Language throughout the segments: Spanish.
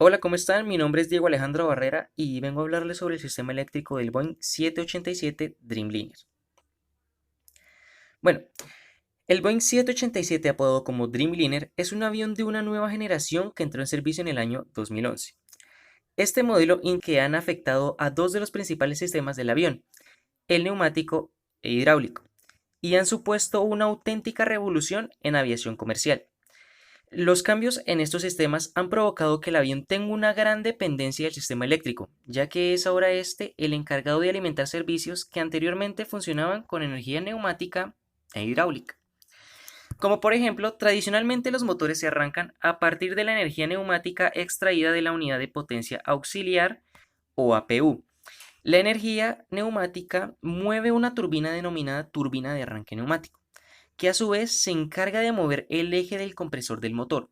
Hola, ¿cómo están? Mi nombre es Diego Alejandro Barrera y vengo a hablarles sobre el sistema eléctrico del Boeing 787 Dreamliner. Bueno, el Boeing 787, apodado como Dreamliner, es un avión de una nueva generación que entró en servicio en el año 2011. Este modelo que han afectado a dos de los principales sistemas del avión, el neumático e hidráulico, y han supuesto una auténtica revolución en aviación comercial. Los cambios en estos sistemas han provocado que el avión tenga una gran dependencia del sistema eléctrico, ya que es ahora este el encargado de alimentar servicios que anteriormente funcionaban con energía neumática e hidráulica. Como por ejemplo, tradicionalmente los motores se arrancan a partir de la energía neumática extraída de la unidad de potencia auxiliar o APU. La energía neumática mueve una turbina denominada turbina de arranque neumático, que a su vez se encarga de mover el eje del compresor del motor.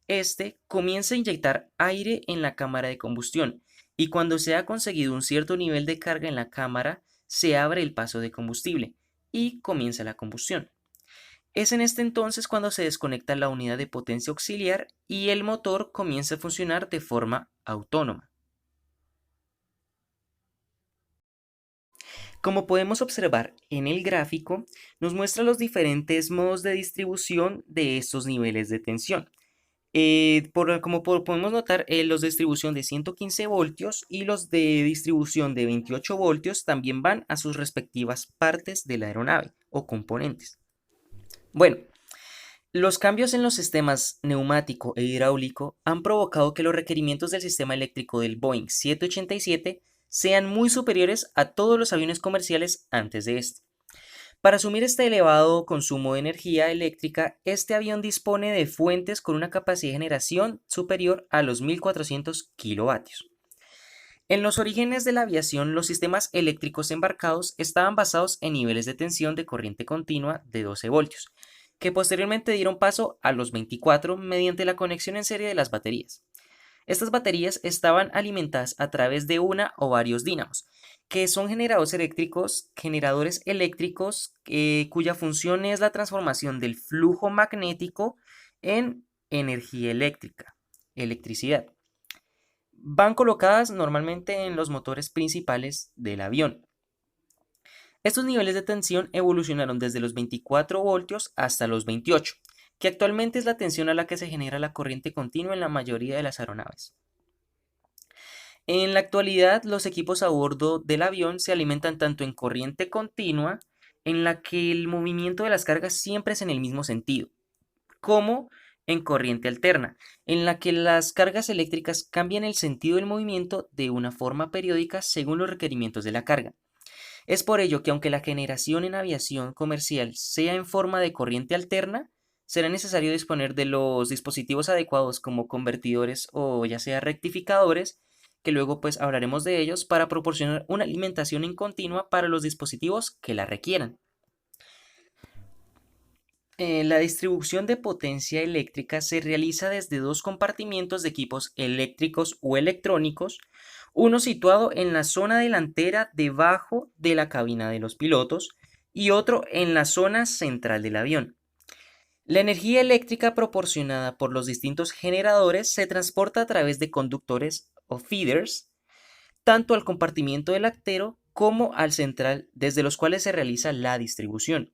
Este comienza a inyectar aire en la cámara de combustión y cuando se ha conseguido un cierto nivel de carga en la cámara, se abre el paso de combustible y comienza la combustión. Es en este entonces cuando se desconecta la unidad de potencia auxiliar y el motor comienza a funcionar de forma autónoma. Como podemos observar en el gráfico, nos muestra los diferentes modos de distribución de estos niveles de tensión. Podemos notar, los de distribución de 115 voltios y los de distribución de 28 voltios también van a sus respectivas partes de la aeronave o componentes. Bueno, los cambios en los sistemas neumático e hidráulico han provocado que los requerimientos del sistema eléctrico del Boeing 787 sean muy superiores a todos los aviones comerciales antes de este. Para asumir este elevado consumo de energía eléctrica, este avión dispone de fuentes con una capacidad de generación superior a los 1400 kilovatios. En los orígenes de la aviación, los sistemas eléctricos embarcados estaban basados en niveles de tensión de corriente continua de 12 voltios, que posteriormente dieron paso a los 24 mediante la conexión en serie de las baterías. Estas baterías estaban alimentadas a través de una o varios dínamos, que son generadores eléctricos cuya función es la transformación del flujo magnético en energía eléctrica, electricidad. Van colocadas normalmente en los motores principales del avión. Estos niveles de tensión evolucionaron desde los 24 voltios hasta los 28, que actualmente es la tensión a la que se genera la corriente continua en la mayoría de las aeronaves. En la actualidad, los equipos a bordo del avión se alimentan tanto en corriente continua, en la que el movimiento de las cargas siempre es en el mismo sentido, como en corriente alterna, en la que las cargas eléctricas cambian el sentido del movimiento de una forma periódica según los requerimientos de la carga. Es por ello que aunque la generación en aviación comercial sea en forma de corriente alterna, será necesario disponer de los dispositivos adecuados como convertidores o ya sea rectificadores, que luego pues hablaremos de ellos para proporcionar una alimentación en continua para los dispositivos que la requieran. La distribución de potencia eléctrica se realiza desde dos compartimientos de equipos eléctricos o electrónicos, uno situado en la zona delantera debajo de la cabina de los pilotos y otro en la zona central del avión. La energía eléctrica proporcionada por los distintos generadores se transporta a través de conductores o feeders, tanto al compartimiento delantero como al central, desde los cuales se realiza la distribución.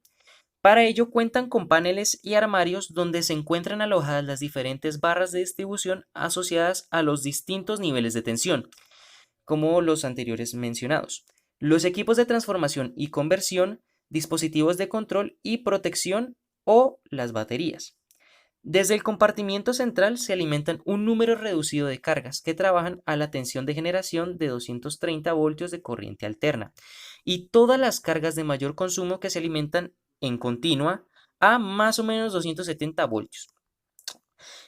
Para ello cuentan con paneles y armarios donde se encuentran alojadas las diferentes barras de distribución asociadas a los distintos niveles de tensión, como los anteriores mencionados. Los equipos de transformación y conversión, dispositivos de control y protección o las baterías. Desde el compartimiento central se alimentan un número reducido de cargas que trabajan a la tensión de generación de 230 voltios de corriente alterna y todas las cargas de mayor consumo que se alimentan en continua a más o menos 270 voltios.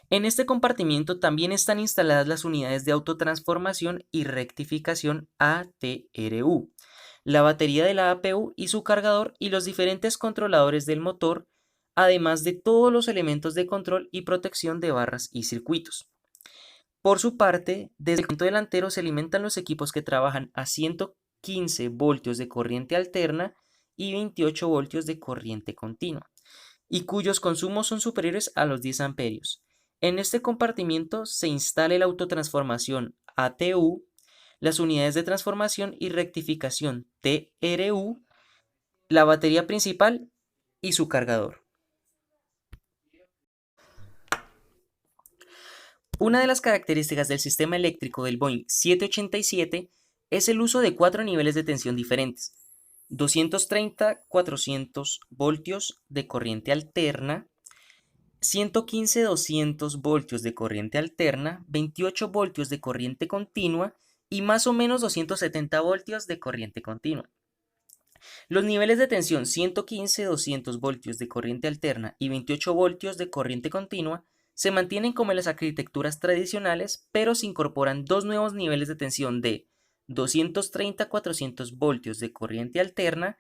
En este compartimiento también están instaladas las unidades de autotransformación y rectificación ATRU, la batería de la APU y su cargador y los diferentes controladores del motor, además de todos los elementos de control y protección de barras y circuitos. Por su parte, desde el punto delantero se alimentan los equipos que trabajan a 115 voltios de corriente alterna y 28 voltios de corriente continua, y cuyos consumos son superiores a los 10 amperios. En este compartimiento se instala la autotransformación ATU, las unidades de transformación y rectificación TRU, la batería principal y su cargador. Una de las características del sistema eléctrico del Boeing 787 es el uso de 4 niveles de tensión diferentes: 230-400 voltios de corriente alterna, 115-200 voltios de corriente alterna, 28 voltios de corriente continua y más o menos 270 voltios de corriente continua. Los niveles de tensión 115-200 voltios de corriente alterna y 28 voltios de corriente continua se mantienen como en las arquitecturas tradicionales, pero se incorporan dos nuevos niveles de tensión de 230-400 voltios de corriente alterna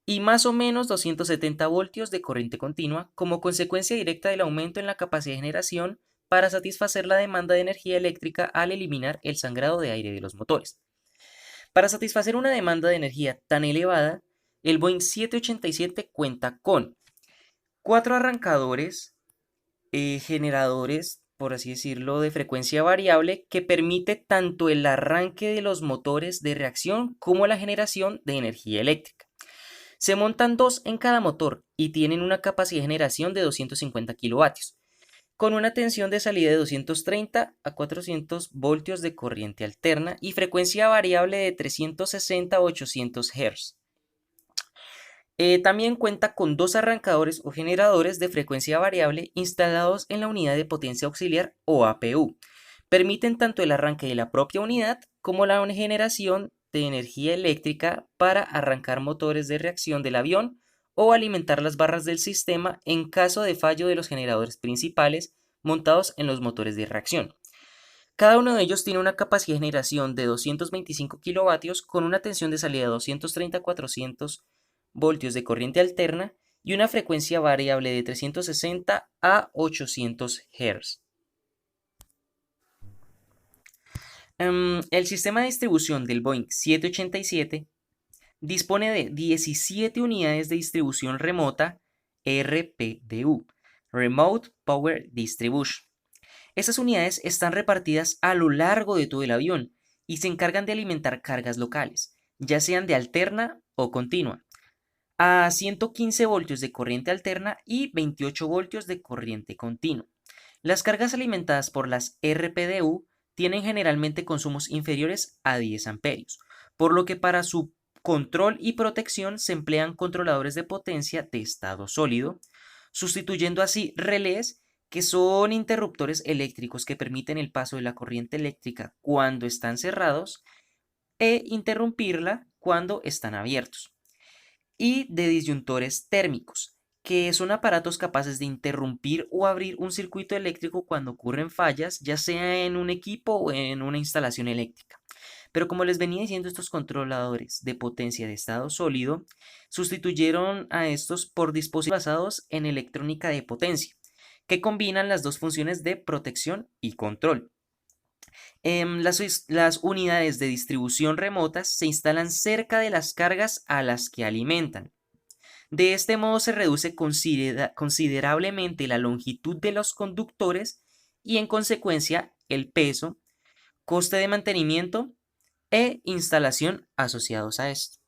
y más o menos 270 voltios de corriente continua como consecuencia directa del aumento en la capacidad de generación para satisfacer la demanda de energía eléctrica al eliminar el sangrado de aire de los motores. Para satisfacer una demanda de energía tan elevada, el Boeing 787 cuenta con 4 arrancadores, generadores, por así decirlo, de frecuencia variable que permite tanto el arranque de los motores de reacción como la generación de energía eléctrica. Se montan 2 en cada motor y tienen una capacidad de generación de 250 kilovatios, con una tensión de salida de 230 a 400 voltios de corriente alterna y frecuencia variable de 360 a 800 Hz. También cuenta con 2 arrancadores o generadores de frecuencia variable instalados en la unidad de potencia auxiliar o APU. Permiten tanto el arranque de la propia unidad como la generación de energía eléctrica para arrancar motores de reacción del avión o alimentar las barras del sistema en caso de fallo de los generadores principales montados en los motores de reacción. Cada uno de ellos tiene una capacidad de generación de 225 kilovatios con una tensión de salida de 230 a 400 voltios de corriente alterna y una frecuencia variable de 360 a 800 Hz. El sistema de distribución del Boeing 787 dispone de 17 unidades de distribución remota RPDU, Remote Power Distribution. Estas unidades están repartidas a lo largo de todo el avión y se encargan de alimentar cargas locales, ya sean de alterna o continua, a 115 voltios de corriente alterna y 28 voltios de corriente continua. Las cargas alimentadas por las RPDU tienen generalmente consumos inferiores a 10 amperios, por lo que para su control y protección se emplean controladores de potencia de estado sólido, sustituyendo así relés, que son interruptores eléctricos que permiten el paso de la corriente eléctrica cuando están cerrados e interrumpirla cuando están abiertos, y de disyuntores térmicos, que son aparatos capaces de interrumpir o abrir un circuito eléctrico cuando ocurren fallas, ya sea en un equipo o en una instalación eléctrica. Pero como les venía diciendo, estos controladores de potencia de estado sólido sustituyeron a estos por dispositivos basados en electrónica de potencia, que combinan las dos funciones de protección y control. Las unidades de distribución remotas se instalan cerca de las cargas a las que alimentan. De este modo se reduce considerablemente la longitud de los conductores y en consecuencia el peso, coste de mantenimiento e instalación asociados a esto.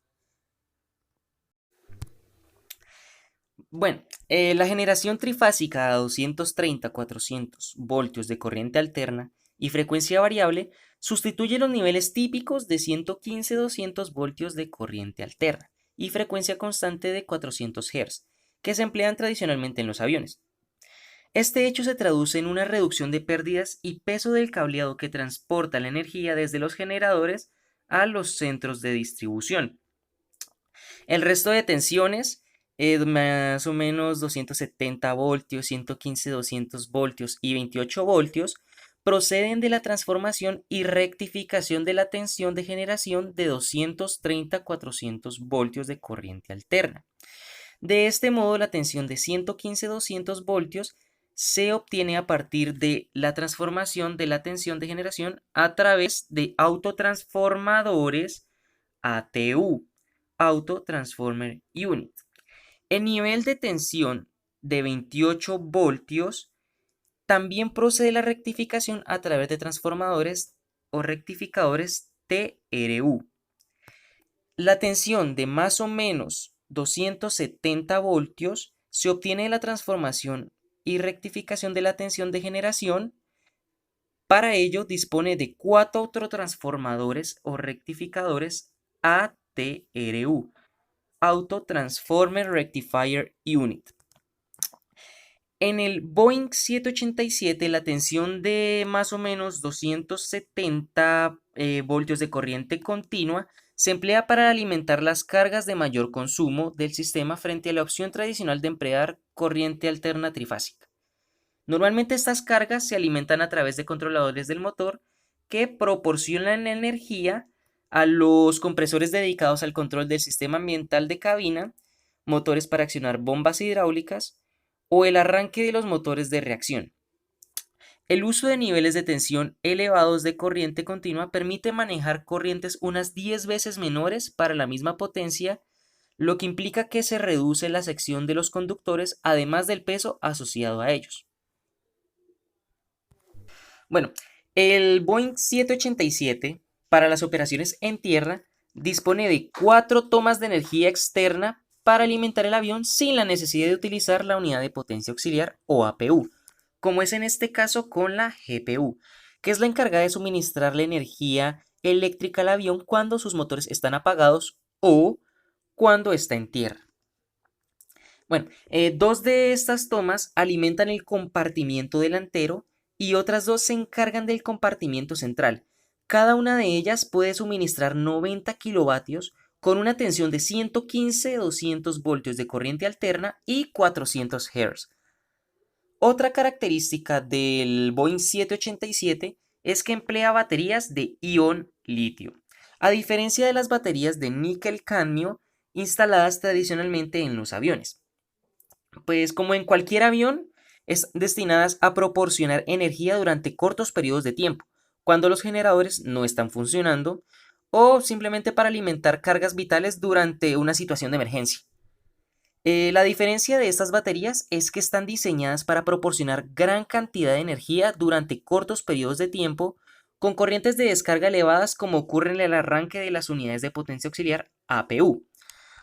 Bueno, la generación trifásica a 230-400 voltios de corriente alterna y frecuencia variable sustituye los niveles típicos de 115-200 voltios de corriente alterna y frecuencia constante de 400 Hz, que se emplean tradicionalmente en los aviones. Este hecho se traduce en una reducción de pérdidas y peso del cableado que transporta la energía desde los generadores a los centros de distribución. El resto de tensiones, más o menos 270 voltios, 115-200 voltios y 28 voltios, proceden de la transformación y rectificación de la tensión de generación de 230-400 voltios de corriente alterna. De este modo, la tensión de 115-200 voltios se obtiene a partir de la transformación de la tensión de generación a través de autotransformadores ATU, Auto Transformer Unit. El nivel de tensión de 28 voltios también procede la rectificación a través de transformadores o rectificadores TRU. La tensión de más o menos 270 voltios se obtiene de la transformación y rectificación de la tensión de generación. Para ello dispone de 4 autotransformadores o rectificadores ATRU, Auto Transformer Rectifier Unit. En el Boeing 787 la tensión de más o menos 270 voltios de corriente continua se emplea para alimentar las cargas de mayor consumo del sistema frente a la opción tradicional de emplear corriente alterna trifásica. Normalmente estas cargas se alimentan a través de controladores del motor que proporcionan energía a los compresores dedicados al control del sistema ambiental de cabina, motores para accionar bombas hidráulicas o el arranque de los motores de reacción. El uso de niveles de tensión elevados de corriente continua permite manejar corrientes unas 10 veces menores para la misma potencia, lo que implica que se reduce la sección de los conductores además del peso asociado a ellos. Bueno, el Boeing 787 para las operaciones en tierra dispone de 4 tomas de energía externa para alimentar el avión sin la necesidad de utilizar la unidad de potencia auxiliar o APU, como es en este caso con la GPU, que es la encargada de suministrarle energía eléctrica al avión cuando sus motores están apagados o cuando está en tierra. Bueno, 2 de estas tomas alimentan el compartimiento delantero y otras 2 se encargan del compartimiento central. Cada una de ellas puede suministrar 90 kilovatios con una tensión de 115-200 voltios de corriente alterna y 400 Hz. Otra característica del Boeing 787 es que emplea baterías de ion litio, a diferencia de las baterías de níquel-cadmio instaladas tradicionalmente en los aviones. Pues como en cualquier avión, es destinadas a proporcionar energía durante cortos periodos de tiempo, cuando los generadores no están funcionando o simplemente para alimentar cargas vitales durante una situación de emergencia. La diferencia de estas baterías es que están diseñadas para proporcionar gran cantidad de energía durante cortos periodos de tiempo con corrientes de descarga elevadas como ocurre en el arranque de las unidades de potencia auxiliar APU,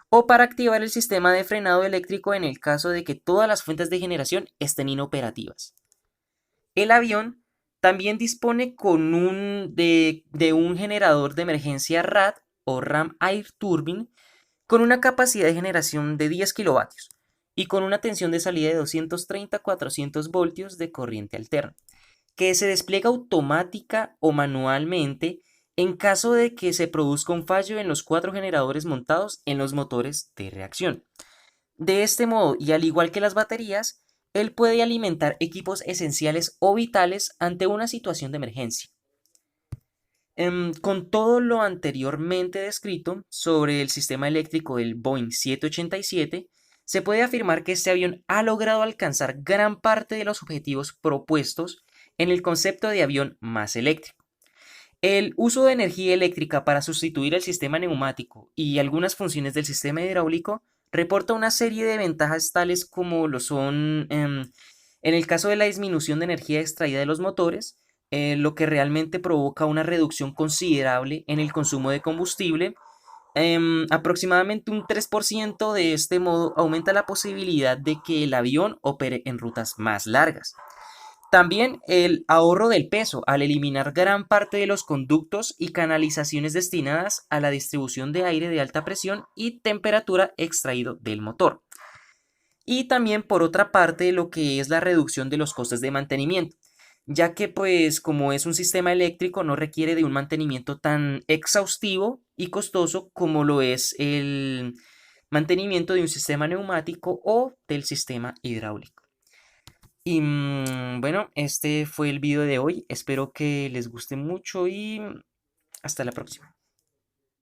o para activar el sistema de frenado eléctrico en el caso de que todas las fuentes de generación estén inoperativas. El avión también dispone de un generador de emergencia RAT o Ram Air Turbine con una capacidad de generación de 10 kilovatios y con una tensión de salida de 230-400 voltios de corriente alterna, que se despliega automática o manualmente en caso de que se produzca un fallo en los 4 generadores montados en los motores de reacción. De este modo, y al igual que las baterías, él puede alimentar equipos esenciales o vitales ante una situación de emergencia. Con todo lo anteriormente descrito sobre el sistema eléctrico del Boeing 787, se puede afirmar que este avión ha logrado alcanzar gran parte de los objetivos propuestos en el concepto de avión más eléctrico. El uso de energía eléctrica para sustituir el sistema neumático y algunas funciones del sistema hidráulico reporta una serie de ventajas tales como lo son, en el caso de la disminución de energía extraída de los motores, lo que realmente provoca una reducción considerable en el consumo de combustible. Aproximadamente un 3% de este modo aumenta la posibilidad de que el avión opere en rutas más largas. También el ahorro del peso al eliminar gran parte de los conductos y canalizaciones destinadas a la distribución de aire de alta presión y temperatura extraído del motor. Y también por otra parte lo que es la reducción de los costes de mantenimiento, ya que pues como es un sistema eléctrico no requiere de un mantenimiento tan exhaustivo y costoso como lo es el mantenimiento de un sistema neumático o del sistema hidráulico. Y bueno, este fue el video de hoy. Espero que les guste mucho y hasta la próxima.